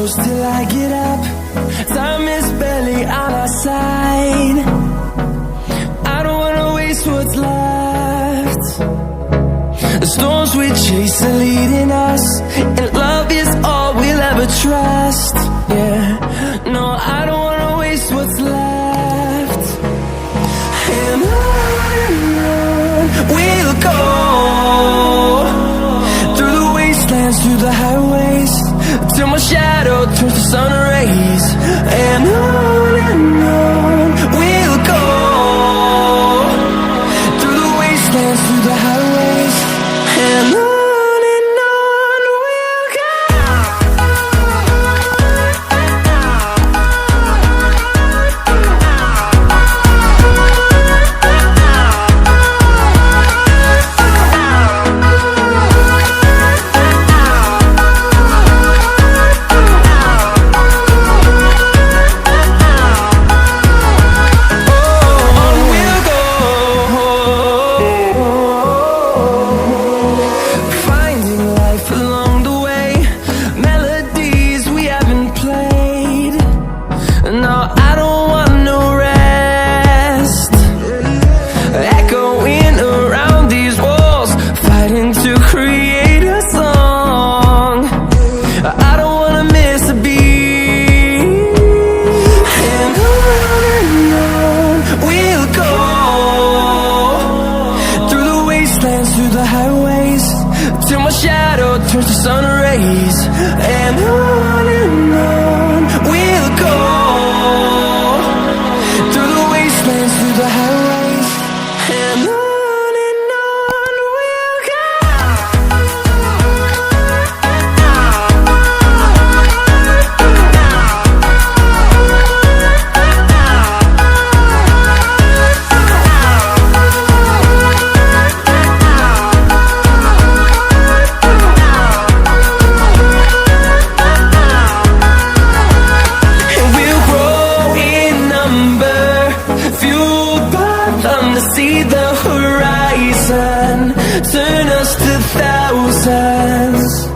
close till I get up. Time is barely on our side. I don't wanna waste what's left. The storms we chase are leading us, and love is all we'll ever trust. Yeah, no, I don't wanna waste what's left. And on we'll go, through the wastelands, through the highways, till my shadow turns to sun rays. And on we'll go, through the wastelands, through the highways, and on we'll go. No, I don't want no rest. Echoing around these walls, fighting to create a song. I don't wanna miss a beat. And on we'll go, through the wastelands, through the highways, till my shadow turns to sun rays. And on we'll go, through the wastelands, through the highways, and on we'll go. And we'll grow in number, fueled by them to see the horizon, turn us to thousands.